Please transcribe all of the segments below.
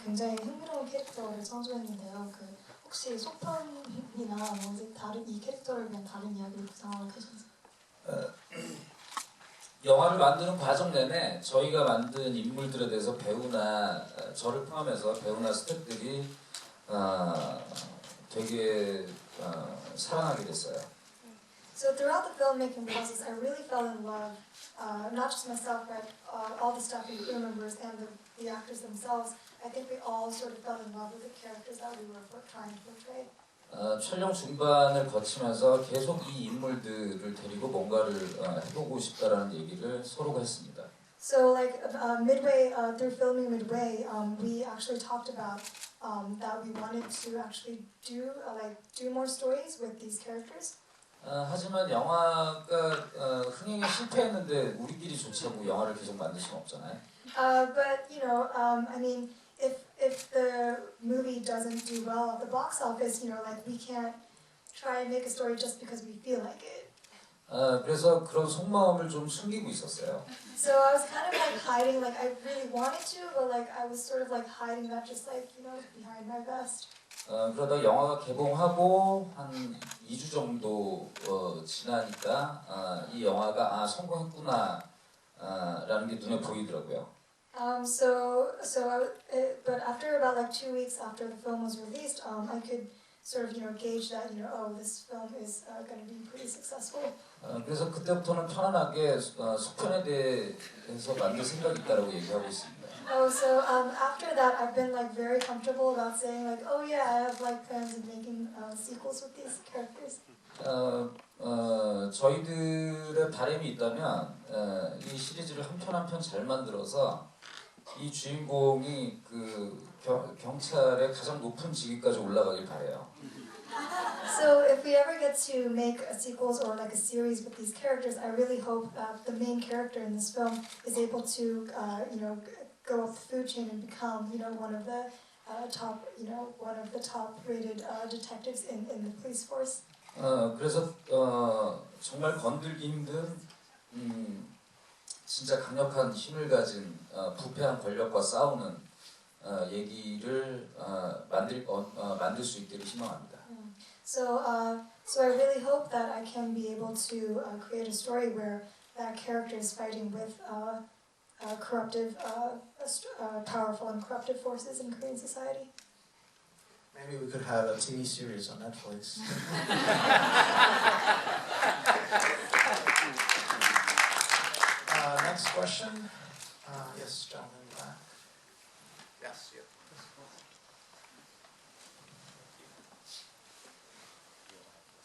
굉장히 흥미로운 캐릭터를 창조했는데요. 혹시 소편이나 뭐 이제 다른 이 캐릭터를 위한 다른 이야기를 구상하고 계신지? 영화를 만드는 과정 내내 저희가 만든 인물들에 대해서 배우나 저를 포함해서 배우나 스태프들이 되게 사랑하게 됐어요. So throughout the filmmaking process, I really fell in love, not just myself, but all the staff and crew members and the actors themselves. I think we all sort of fell in love with the characters that we were trying to portray. 촬영 중반을 거치면서 계속 이 인물들을 데리고 뭔가를 해보고 싶다라는 얘기를 서로가 했습니다. So like midway through filming midway, we actually talked about that we wanted to actually do more stories with these characters. 하지만 영화가 흥행에 실패했는데 우리끼리 좋자고 영화를 계속 만들 수는 없잖아요. But you know, I mean, if the movie doesn't do well at the box office, you know, like we can't try and make a story just because we feel like it. 그래서 그런 속마음을 좀 숨기고 있었어요. So I was kind of like hiding, like I really wanted to, but like I was sort of like hiding that just like, you know, behind my vest. 그러다 영화가 개봉하고 한 2주 정도 지나니까 이 영화가 성공했구나 라는 게 눈에 보이더라고요. But after about like 2 weeks after the film was released, I could sort of, you know, gauge that, you know, oh, this film is going to be pretty successful. 그래서 그때부터는 편안하게 속편에 대해서 만들 생각이 있다라고 얘기하고 있습니다. So after that, I've been like very comfortable about saying like, oh yeah, I have like plans of making sequels with these characters. 저희들의 바람이 있다면 이 시리즈를 한 편 한 편 잘 만들어서 이 주인공이 경찰의 가장 높은 직위까지 올라가길 바래요. So if we ever get to make sequels or like a series with these characters, I really hope that the main character in this film is able to, you know, go up the food chain and become, you know, one of the top-rated detectives in the police force. 그래서 정말 건들기 힘든 진짜 강력한 힘을 가진 부패한 권력과 싸우는 얘기를 만들 수 있기를 희망합니다. So I really hope that I can be able to create a story where that character is fighting with corruptive, powerful and corruptive forces in Korean society. Maybe we could have a TV series on Netflix. Next question. Yes, gentleman in the back. Yes, yeah.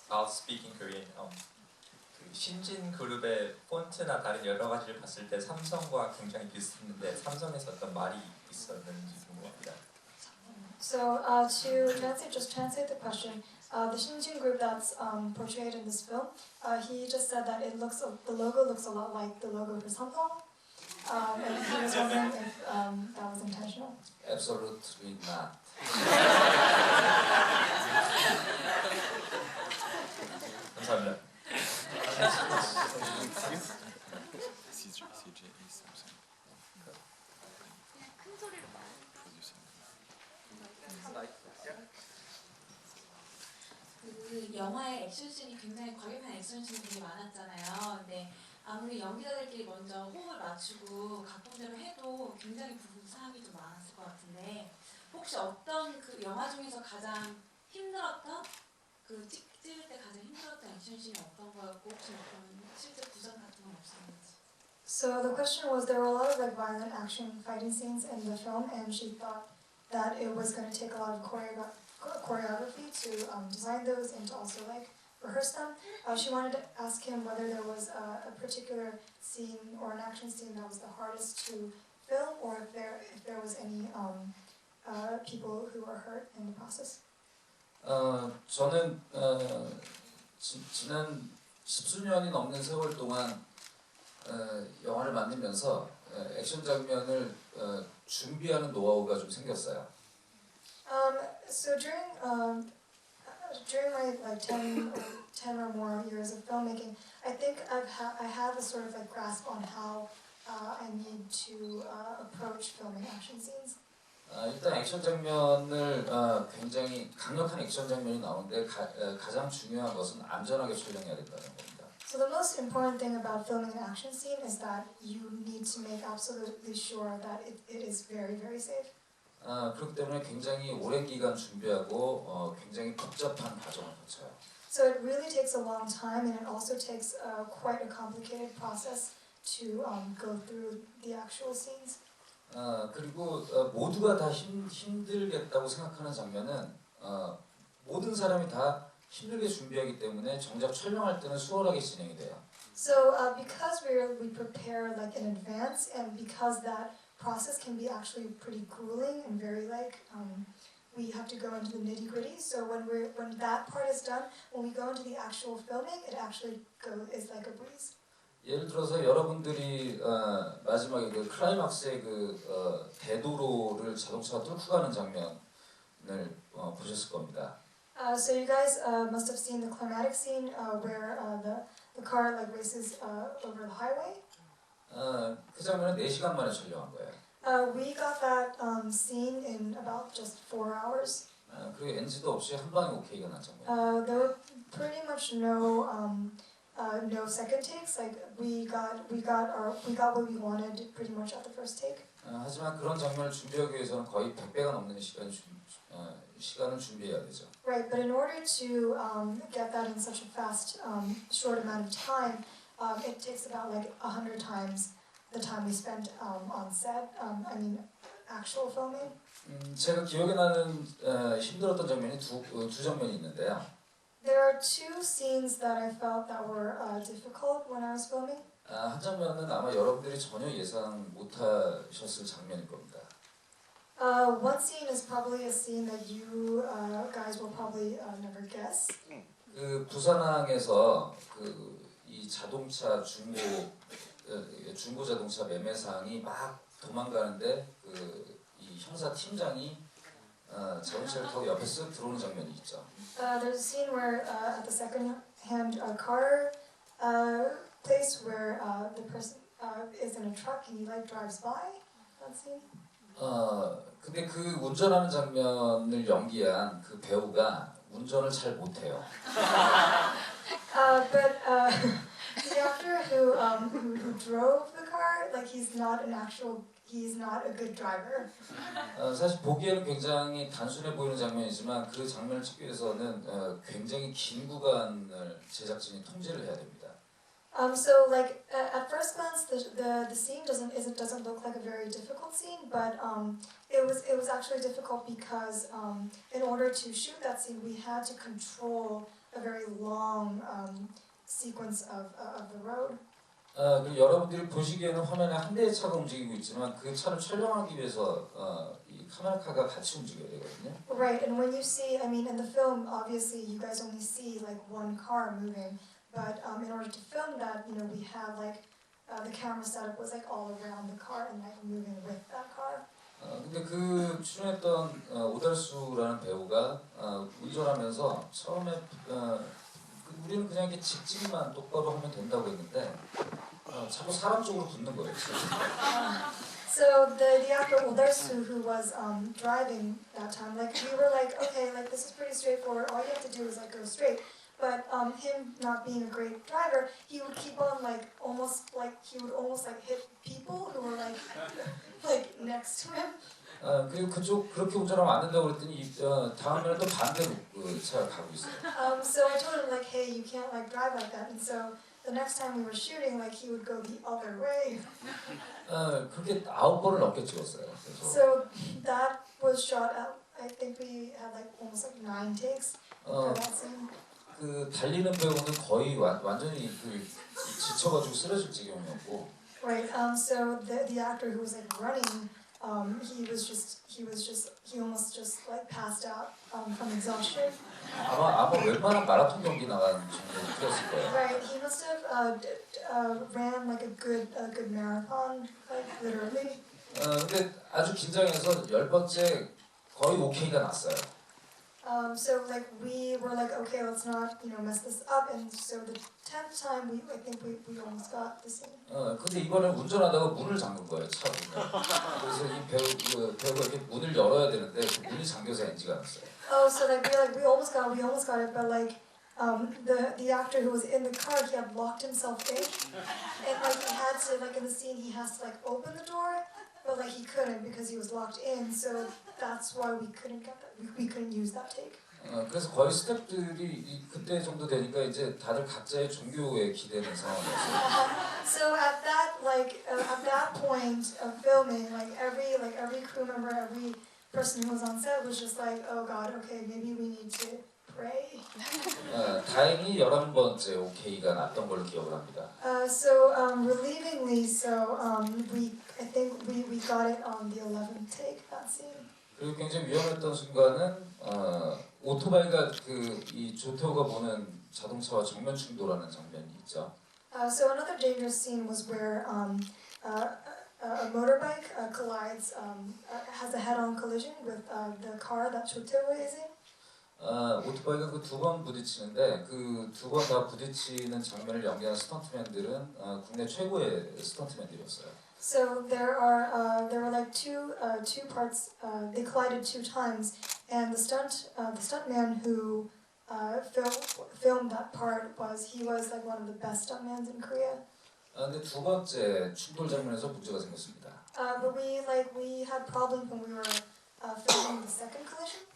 I'll speak in Korean. 신진 그룹의 폰트나 다른 여러 가지를 봤을 때 삼성과 굉장히 비슷했는데 삼성에서 어떤 말이 있었는지 궁금합니다. So to translate the question, the Shinjin group that's portrayed in this film, he just said that the logo looks a lot like the logo for Samsung, and he was wondering if that was intentional. Absolutely not. 감사합니다. 그 영화의 액션씬이 굉장히 과격한 액션씬이 되게 많았잖아요. 근데 아무리 연기자들끼리 먼저 호흡을 맞추고 각본대로 해도 굉장히 부분사항이 좀 많았을 것 같은데 혹시 어떤 그 영화 중에서 가장 힘들었던 찍을 때 가장 힘들었던 액션씬이 어떤 거였고 혹시 어떤 실제 구상 같은 건 없었는지. So the question was, there were a lot of like violent action fighting scenes in the film, and she thought that it was going to take a lot of choreography to design those and to also like rehearse them. She wanted to ask him whether there was a particular scene or an action scene that was the hardest to film, or if there was any people who were hurt in the process. 저는 지난 10수년이 넘는 세월 동안 영화를 만들면서 액션 장면을 준비하는 노하우가 좀 생겼어요. So during my like 10 or more years of filmmaking, I think I have a sort of like grasp on how I need to approach filming action scenes. 일단 액션 장면을 굉장히 강력한 액션 장면이 나오는데 가장 중요한 것은 안전하게 촬영해야 된다는 겁니다. So the most important thing about filming an action scene is that you need to make absolutely sure that it is very, very safe. 그렇기 때문에 굉장히 오랜 기간 준비하고 굉장히 복잡한 과정을 거쳐요. So it really takes a long time, and it also takes quite a complicated process to go through the actual scenes. 그리고 모두가 다 힘들겠다고 생각하는 장면은 모든 사람이 다 힘들게 준비하기 때문에 정작 촬영할 때는 수월하게 진행이 돼요. So because we prepare like in advance, and because that process can be actually pretty grueling and very we have to go into the nitty gritty. So when that part is done, when we go into the actual filming, it actually is like a breeze. 예를 들어서 여러분들이 마지막에 그 클라이막스의 대도로를 자동차가 뚫고 가는 장면을 보셨을 겁니다. So you guys must have seen the climatic scene where the car like races over the highway. 그 장면은 4시간 만에 촬영한 거예요. We got that scene in about just 4 hours. 그리고 NG도 없이 한 방에 오케이가 난 장면. There were pretty much no second takes. Like we got what we wanted pretty much at the first take. 하지만 그런 장면을 준비하기 위해서는 거의 100배가 넘는 시간을 준비해야 되죠. Right, but in order to get that in such a fast, short amount of time, it takes about like 100 times the time we spent on set. I mean, actual filming. 제가 기억에 나는 힘들었던 장면이 두 장면이 있는데요. There are 2 scenes that I felt that were difficult when I was filming. 한 장면은 아마 여러분들이 전혀 예상 못하셨을 장면일 겁니다. One scene is probably a scene that you guys will probably never guess. 그 부산항에서 이 자동차 중고 자동차 매매상이 막 도망가는데 이 형사 팀장이 자동차를 타고 옆에 쓱 들어오는 장면이 있죠. There's a scene where at the second-hand car place where the person is in a truck and he like drives by. That scene. 근데 그 운전하는 장면을 연기한 그 배우가 운전을 잘 못해요. But the actor who drove the car, like he's not a good driver. 사실 보기에는 굉장히 단순해 보이는 장면이지만 그 장면을 찍기 위해서는 굉장히 긴 구간을 제작진이 통제를 해야 됩니다. So like at first glance, the scene doesn't look like a very difficult scene, but it was actually difficult because in order to shoot that scene, we had to control a very long sequence of the road. 그리고 여러분들이 보시기에는 화면에 한 대의 차가 움직이고 있지만 그 차를 촬영하기 위해서 이 카메라카가 같이 움직여야 되거든요. Right, and when you see, I mean, in the film, obviously you guys only see like one car moving, but in order to film that, you know, we had like the camera setup was like all around the car and like moving with that car. 근데 그 출연했던 오달수라는 배우가 운전하면서 처음에 우리는 그냥 이렇게 직진만 똑바로 하면 된다고 했는데 자꾸 사람 쪽으로 붙는 거예요. So the actor Odarsu who was driving that time, like we were like, okay, like this is pretty straightforward. All you have to do is like go straight. But him not being a great driver, he would keep on like almost like hit people who were like next to him. 그리고 그렇게 운전하면 안 된다고 그랬더니 다음에는 또 반대로 그 차가 가고 있어요. So I told him like, hey, you can't like drive like that. And so the next time we were shooting, like he would go the other way. 그렇게 9번을 넘게 찍었어요. So that was shot out. I think we had like almost like 9 takes for that scene. 그 달리는 배우는 거의 완전히 지쳐가지고 쓰러질 지경이었고. Right. So the actor who was like running, he almost just like passed out from exhaustion. 아마 웬만한 마라톤 경기 나간 정도 뛰었을 거예요. Right. He must have ran like a good marathon, like literally. 근데 아주 긴장해서 10번째 거의 오케이가 났어요. So like we were like, okay, let's not mess this up, and so the 10th time I think we almost got the scene. 근데 이번에 운전하다가 문을 잠근 거예요, 차 문을. 그래서 이 배우가 이렇게 문을 열어야 되는데 그 문이 잠겨서 NG가 났어요. Oh, so like we almost got it, but like the actor who was in the car, he had locked himself in, and like he had to like in the scene he has to like open the door, but like he couldn't because he was locked in, so that's why we couldn't get that. We couldn't use that take. 그래서 거의 스태프들이 그때 정도 되니까 이제 다들 각자의 종교에 기대는 상황이었어요. So at that point of filming, like every crew member, every person who was on set was just like, oh God, okay, maybe we need to pray. 다행히 11번째 OK가 났던 걸로 기억을 합니다. So relievingly, I think we got it on the 11th take, that scene. 그리고 굉장히 위험했던 순간은 오토바이가 이 조태호가 보는 자동차와 정면 충돌하는 장면이 있죠. So another dangerous scene was where a motorbike collides, has a head-on collision with the car that Cho Tae-woo is in. 오토바이가 그 두 번 부딪히는데 그 두 번 다 부딪히는 장면을 연기한 스턴트맨들은 국내 최고의 스턴트맨들이었어요. So there were like two parts. They collided 2 times, and the stuntman who filmed that part was like one of the best stuntmans in Korea. 근데 두 번째 충돌 장면에서 문제가 생겼습니다. But we had problems when we were filming the second collision.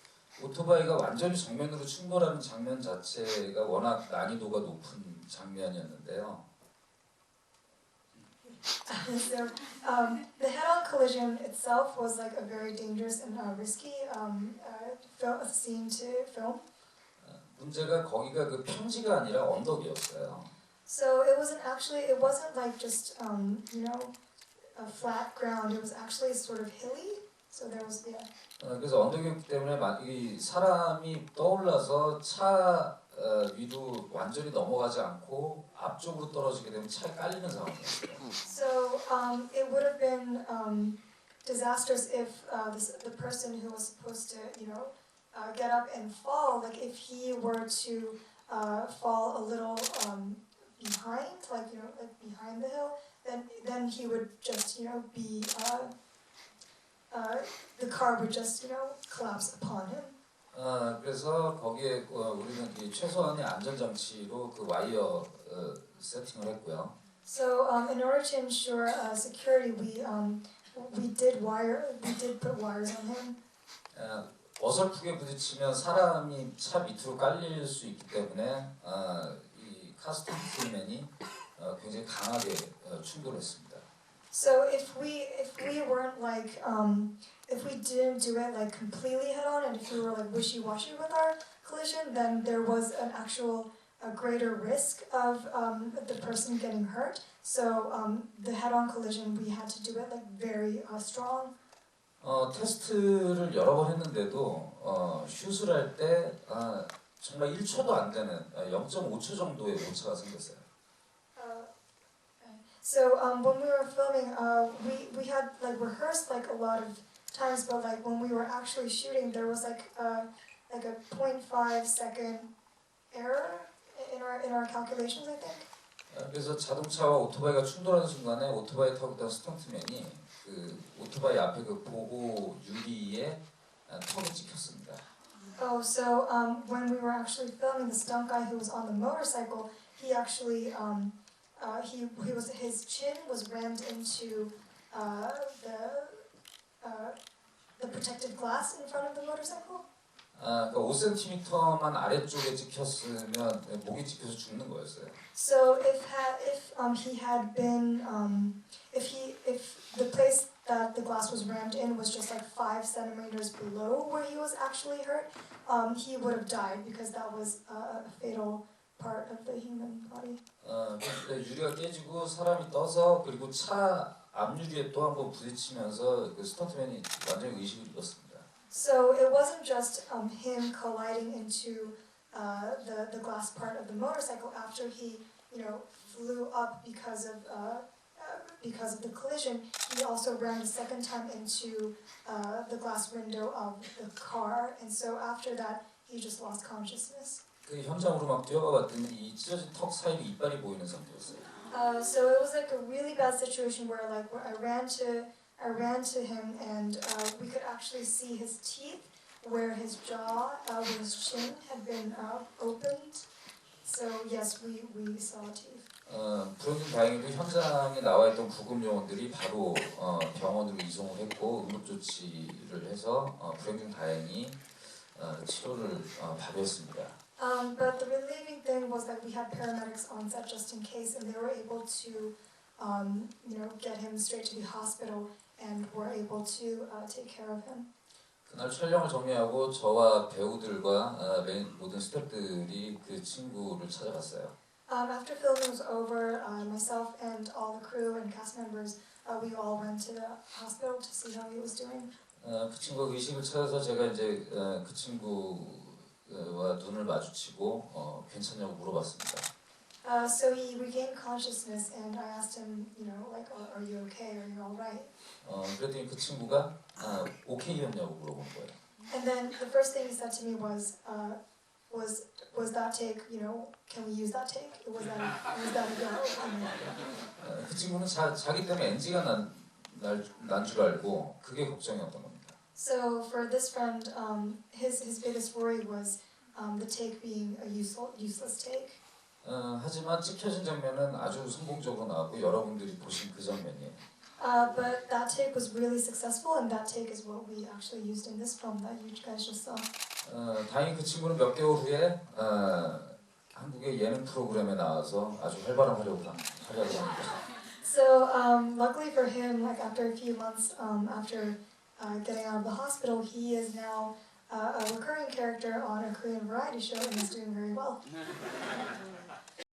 오토바이가 완전히 정면으로 충돌하는 장면 자체가 워낙 난이도가 높은 장면이었는데요. So the head-on collision itself was like a very dangerous and risky scene to film. 문제가 거기가 그 평지가 아니라 언덕이었어요. So it wasn't like just a flat ground. It was actually sort of hilly. So there was 그래서 언덕이었기 때문에 이 사람이 떠올라서 차 위로 완전히 넘어가지 않고 앞쪽으로 떨어지게 되면 차에 깔리는 상황이었어요. So it would have been disastrous if the person who was supposed to get up and fall, like if he were to fall a little behind, like behind the hill, then he would just be the car would just collapse upon him. 그래서 거기에 우리는 이 최소한의 안전장치로 그 와이어 세팅을 했고요. So in order to ensure security, we did put wires on him. 어설프게 부딪히면 사람이 차 밑으로 깔릴 수 있기 때문에 이 카스팅맨이 굉장히 강하게 충돌했습니다. So if we weren't like if we didn't do it like completely head on, and if we were like wishy-washy with our collision, then there was a greater risk of the person getting hurt. So the head-on collision, we had to do it like very strong. 테스트를 여러 번 했는데도 슛을 할 때 정말 1초도 안 되는 0.5초 정도의 오차가 생겼어요. So when we were filming, we had like rehearsed like a lot of times, but like when we were actually shooting, there was like a 0.5 second error in our calculations, I think. 그래서 자동차와 오토바이가 충돌하는 순간에 오토바이 타고 있던 스턴트맨이 그 오토바이 앞에 그 보호 유리에 턱을 찍혔습니다. Oh, so when we were actually filming, the stunt guy who was on the motorcycle, he actually his chin was rammed into the protective glass in front of the motorcycle. 그러니까 5cm만 아래쪽에 찍혔으면 목이 찍혀서 죽는 거였어요. So if the place that the glass was rammed in was just like 5 centimeters below where he was actually hurt, he would have died because that was a fatal part of the human body. 유리가 깨지고 사람이 떠서 그리고 차 앞유리에 또 한 번 부딪히면서 그 스턴트맨이 완전히 의식을 잃었습니다. So it wasn't just him colliding into the glass part of the motorcycle after he flew up because of the collision. He also ran the second time into the glass window of the car, and so after that he just lost consciousness. 그 현장으로 막 뛰어가 봤더니 이 찢어진 턱 사이로 이빨이 보이는 상태였어요. So it was like a really bad situation where like I ran to him and we could actually see his teeth where his jaw, where his chin had been opened. So yes, we saw teeth. 불행 중 다행히도 현장에 나와 있던 구급 요원들이 바로 병원으로 이송을 했고 응급 조치를 해서 불행 중 다행히 치료를 바로 했습니다. But the relieving thing was that we had paramedics on set just in case, and they were able to, get him straight to the hospital and were able to take care of him. 그날 촬영을 정리하고 저와 배우들과 모든 스태프들이 그 친구를 찾아갔어요. After filming was over, myself and all the crew and cast members, we all went to the hospital to see how he was doing. 그 친구가 의식을 찾아서 제가 이제 그 친구와 눈을 마주치고 괜찮냐고 물어봤습니다. So he regained consciousness, and I asked him, are you okay? Are you all right? 그랬더니 그 친구가 오케이였냐고 물어본 거예요. And then the first thing he said to me was that take? Can we use that take? Was that a go? 그 친구는 자기 때문에 NG가 난 줄 알고 그게 걱정이었던 겁니다. So for this friend, his biggest worry was the take being a useless take. 하지만 찍혀진 장면은 아주 성공적으로 나왔고 여러분들이 보신 그 장면이에요. But that take was really successful, and that take is what we actually used in this film that you guys just saw. 다행히 그 친구는 몇 개월 후에 한국의 예능 프로그램에 나와서 아주 활발한 활약을 합니다. So luckily for him, like after a few months after getting out of the hospital, he is now a recurring character on a Korean variety show and is doing very well.